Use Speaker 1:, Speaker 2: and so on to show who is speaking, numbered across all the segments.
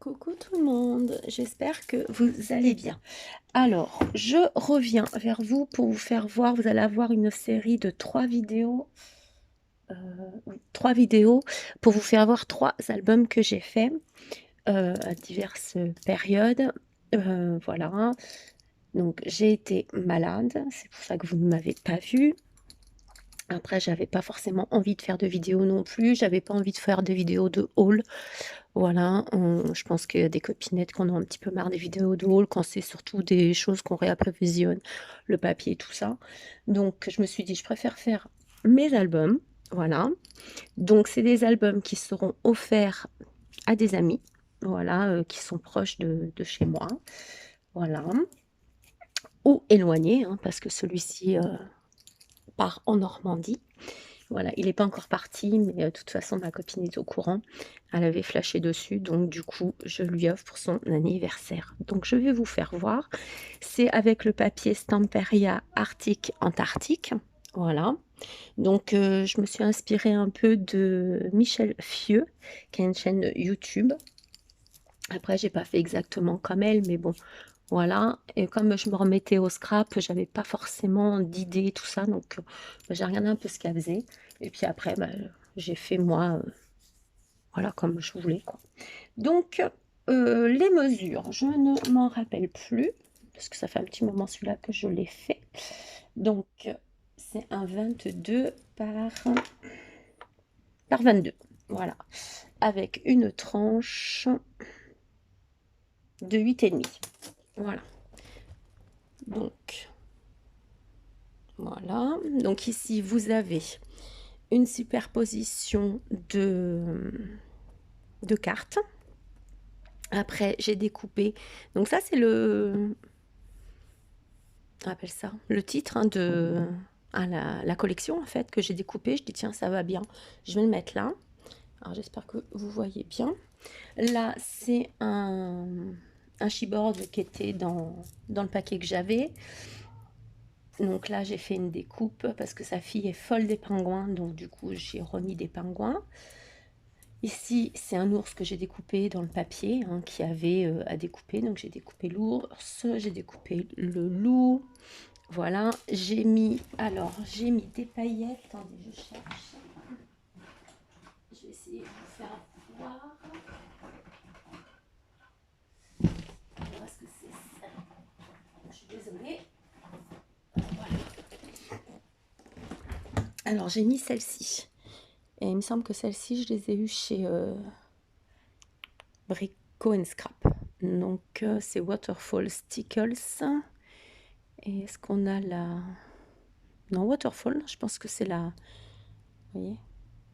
Speaker 1: Coucou tout le monde, j'espère que vous allez bien. Alors, je reviens vers vous pour vous faire voir, vous allez avoir une série de 3 vidéos pour vous faire voir 3 albums que j'ai faits à diverses périodes. Voilà, donc j'ai été malade, c'est pour ça que vous ne m'avez pas vue. Après, j'avais pas forcément envie de faire de vidéos non plus, j'avais pas envie de faire des vidéos de haul. Voilà, je pense qu'il y a des copinettes qu'on a un petit peu marre des vidéos de haul quand c'est surtout des choses qu'on réapprévisionne, le papier, tout ça. Donc je me suis dit: «Je préfère faire mes albums», voilà. Donc c'est des albums qui seront offerts à des amis, voilà, qui sont proches de chez moi, voilà, ou éloignés, hein, parce que celui-ci, part en Normandie. Voilà, il n'est pas encore parti, mais de toute façon, ma copine est au courant. Elle avait flashé dessus, donc du coup, je lui offre pour son anniversaire. Donc, je vais vous faire voir. C'est avec le papier Stamperia Arctic Antarctique. Voilà. Donc, je me suis inspirée un peu de Michel Fieux, qui a une chaîne YouTube. Après, j'ai pas fait exactement comme elle, mais bon, voilà. Et comme je me remettais au scrap, j'avais pas forcément d'idées, tout ça. Donc, j'ai regardé un peu ce qu'elle faisait. Et puis après, bah, j'ai fait moi, voilà, comme je voulais, quoi. Donc, les mesures, je ne m'en rappelle plus, parce que ça fait un petit moment celui-là que je l'ai fait. Donc, c'est un 22 par 22. Voilà. Avec une tranche de 8,5. Voilà. Donc, voilà. Donc ici, vous avez une superposition de cartes. Après, j'ai découpé. Donc ça, c'est on appelle ça, le titre, hein, de la collection, en fait, que j'ai découpé. Je dis, tiens, ça va bien. Je vais le mettre là. Alors, j'espère que vous voyez bien. Là, c'est un chipboard qui était dans le paquet que j'avais. Donc là, j'ai fait une découpe parce que sa fille est folle des pingouins. Donc, du coup, j'ai remis des pingouins. Ici, c'est un ours que j'ai découpé dans le papier, hein, qui avait à découper. Donc, j'ai découpé l'ours, j'ai découpé le loup. Voilà, j'ai mis des paillettes. Attendez, je cherche. Je vais essayer de vous faire voir. Où est-ce que c'est ça? Je suis désolée. Voilà. Alors, j'ai mis celle-ci. Et il me semble que celle-ci, je les ai eues chez Brico Scrap. Donc, c'est Waterfall Stickles. Et est-ce qu'on a la... Non, Waterfall, je pense que c'est la... Vous voyez?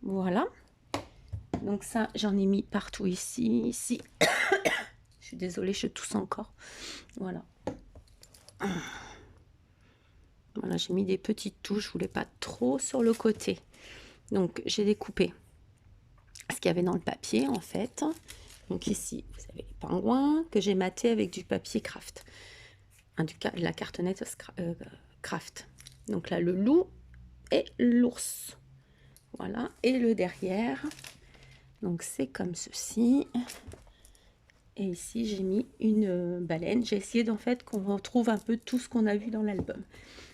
Speaker 1: Voilà. Donc ça, j'en ai mis partout ici, ici. Je suis désolée, je tousse encore. Voilà. Voilà, j'ai mis des petites touches, je voulais pas trop sur le côté. Donc, j'ai découpé ce qu'il y avait dans le papier, en fait. Donc ici, vous avez les pingouins que j'ai matés avec du papier craft. La cartonnette craft. Donc là, le loup et l'ours. Voilà. Et le derrière. Donc c'est comme ceci. Et ici, j'ai mis une baleine. J'ai essayé d'en fait qu'on retrouve un peu tout ce qu'on a vu dans l'album.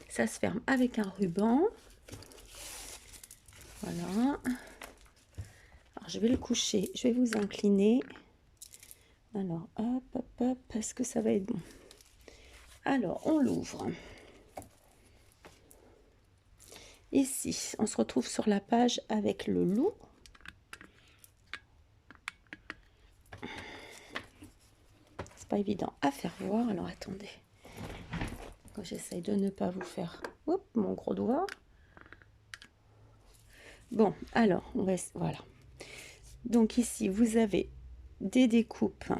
Speaker 1: Ça se ferme avec un ruban. Voilà. Alors, je vais le coucher. Je vais vous incliner. Alors, hop, hop, hop. Est-ce que ça va être bon? Alors, on l'ouvre. Ici, on se retrouve sur la page avec le loup. C'est pas évident à faire voir. Alors, attendez. J'essaye de ne pas vous faire mon gros doigt. Bon, alors, voilà. Donc ici, vous avez des découpes.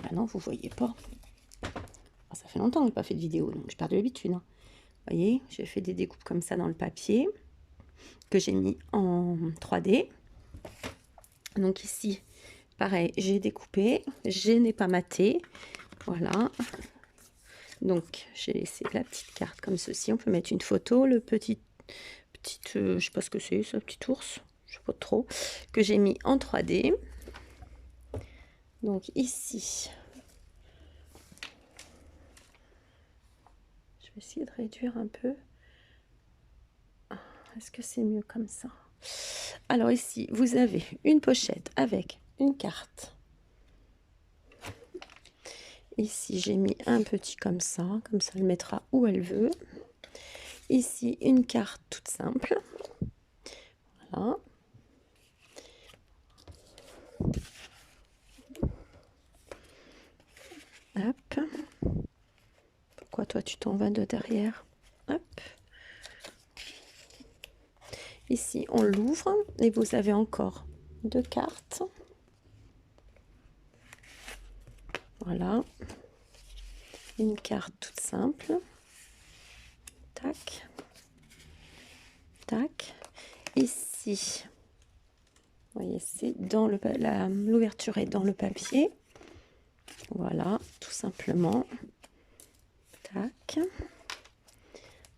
Speaker 1: Maintenant, vous voyez pas. Ça fait longtemps que je n'ai pas fait de vidéo, donc je perds de l'habitude. Vous voyez, j'ai fait des découpes comme ça dans le papier que j'ai mis en 3D. Donc ici, pareil, j'ai découpé, je n'ai pas maté. Voilà. Donc, j'ai laissé la petite carte comme ceci. On peut mettre une photo, le petit je sais pas ce que c'est, ce petit ours, je sais pas trop, que j'ai mis en 3D. Donc ici, je vais essayer de réduire un peu. Est-ce que c'est mieux comme ça? Alors ici, vous avez une pochette avec une carte. Ici, j'ai mis un petit comme ça elle mettra où elle veut. Ici, une carte toute simple. Voilà. Hop. Pourquoi toi, tu t'en vas de derrière? Hop. Ici, on l'ouvre et vous avez encore deux cartes. Voilà. Une carte toute simple. Tac. Tac. Ici, vous voyez, c'est dans l'ouverture est dans le papier. Voilà, tout simplement. Tac.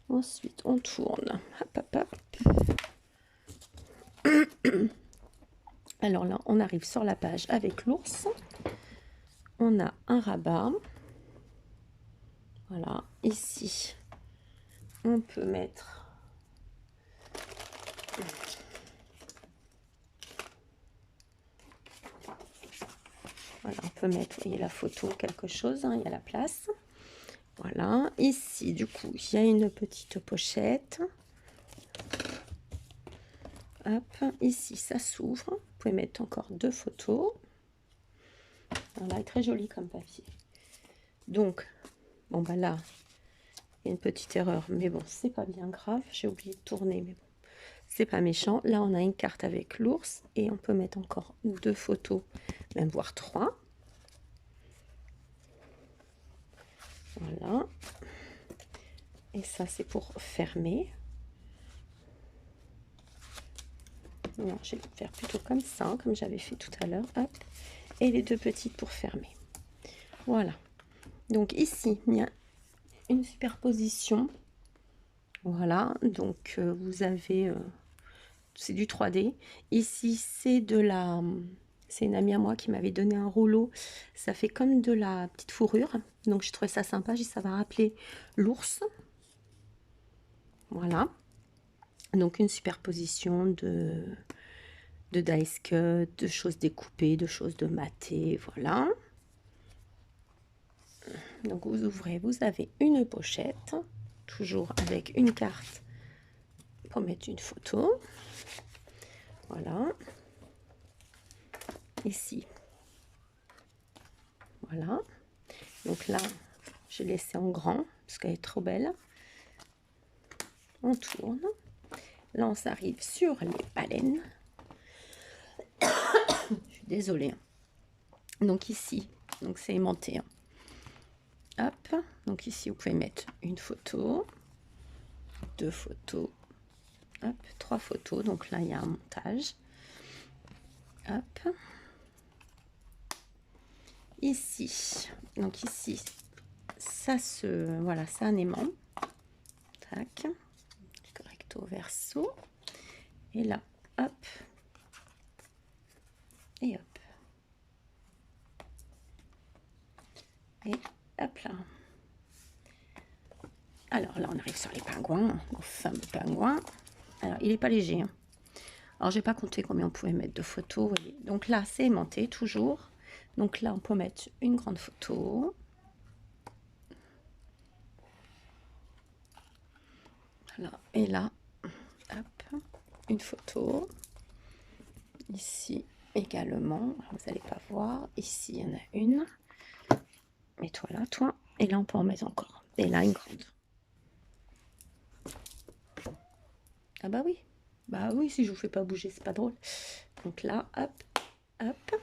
Speaker 1: Ensuite, on tourne. Hop, hop, hop. Alors là, on arrive sur la page avec l'ours. On a un rabat. Voilà, ici, on peut mettre... Voilà, on peut mettre, vous voyez, la photo, quelque chose, hein, il y a la place. Voilà, ici, du coup, il y a une petite pochette. Hop, ici, ça s'ouvre. Vous pouvez mettre encore deux photos. Voilà, très joli comme papier. Donc, bon, bah là, il y a une petite erreur, mais bon, c'est pas bien grave. J'ai oublié de tourner, mais bon, c'est pas méchant. Là, on a une carte avec l'ours et on peut mettre encore deux photos, même voire trois. Voilà. Et ça, c'est pour fermer. Non, je vais faire plutôt comme ça, comme j'avais fait tout à l'heure. Hop. Et les deux petites pour fermer. Voilà. Donc ici, il y a une superposition. Voilà. Donc vous avez... c'est du 3D. Ici, c'est de la... C'est une amie à moi qui m'avait donné un rouleau. Ça fait comme de la petite fourrure. Donc, je trouvais ça sympa. Ça va rappeler l'ours. Voilà. Donc, une superposition de dice cut, de choses découpées, de choses de maté. Voilà. Donc, vous ouvrez. Vous avez une pochette. Toujours avec une carte pour mettre une photo. Voilà. Ici. Voilà. Donc là, j'ai laissé en grand parce qu'elle est trop belle. On tourne. Là, on s'arrive sur les baleines. Je suis désolée. Donc ici, donc c'est aimanté. Hop. Donc ici, vous pouvez mettre une photo, deux photos, hop, trois photos. Donc là, il y a un montage. Hop. Ici, donc ici, ça se, voilà, c'est un aimant. Tac. Recto verso. Et là, hop. Et hop. Et hop là. Alors là, on arrive sur les pingouins, nos fameux pingouins. Alors, il n'est pas léger. Hein. Alors, j'ai pas compté combien on pouvait mettre de photos. Voyez. Donc là, c'est aimanté toujours. Donc là, on peut mettre une grande photo. Voilà. Et là, hop, une photo. Ici également. Vous n'allez pas voir. Ici, il y en a une. Et toi là, toi. Et là, on peut en mettre encore. Et là, une grande. Ah bah oui. Bah oui, si je vous fais pas bouger, c'est pas drôle. Donc là, hop, hop.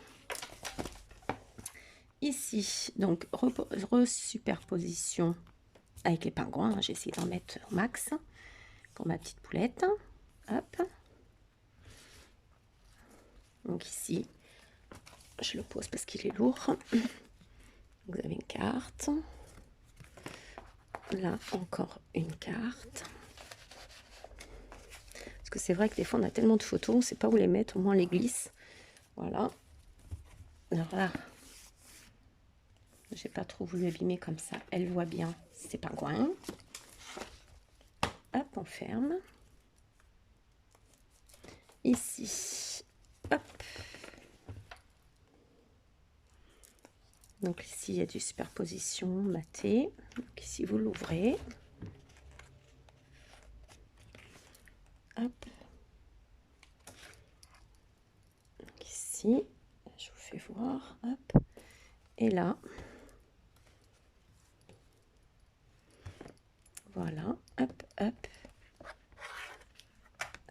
Speaker 1: Ici, donc, superposition avec les pingouins. J'ai essayé d'en mettre au max pour ma petite poulette. Hop. Donc ici, je le pose parce qu'il est lourd. Vous avez une carte. Là, encore une carte. Parce que c'est vrai que des fois, on a tellement de photos, on ne sait pas où les mettre. Au moins, on les glisse. Voilà. Alors là, J'ai pas trop voulu abîmer comme ça. Elle voit bien ces pingouins. Hop, on ferme. Ici, hop. Donc ici, il y a du superposition matée. Donc ici, vous l'ouvrez. Hop. Donc ici, je vous fais voir. Hop. Et là. Voilà. Hop, hop.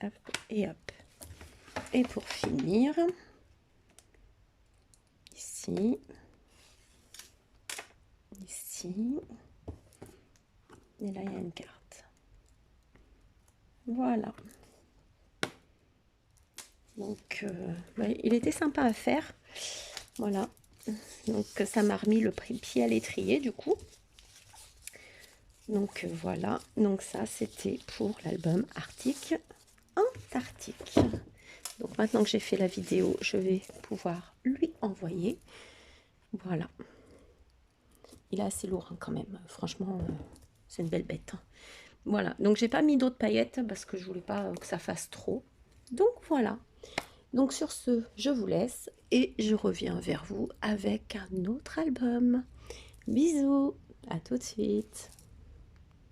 Speaker 1: Hop et hop. Et pour finir, ici. Ici. Et là, il y a une carte. Voilà. Donc, il était sympa à faire. Voilà. Donc, ça m'a remis le pied à l'étrier, du coup. Donc, voilà. Donc, ça, c'était pour l'album Arctique Antarctique. Donc, maintenant que j'ai fait la vidéo, je vais pouvoir lui envoyer. Voilà. Il est assez lourd, hein, quand même. Franchement, c'est une belle bête. Hein. Voilà. Donc, j'ai pas mis d'autres paillettes parce que je voulais pas que ça fasse trop. Donc, voilà. Donc sur ce, je vous laisse et je reviens vers vous avec un autre album. Bisous, à tout de suite.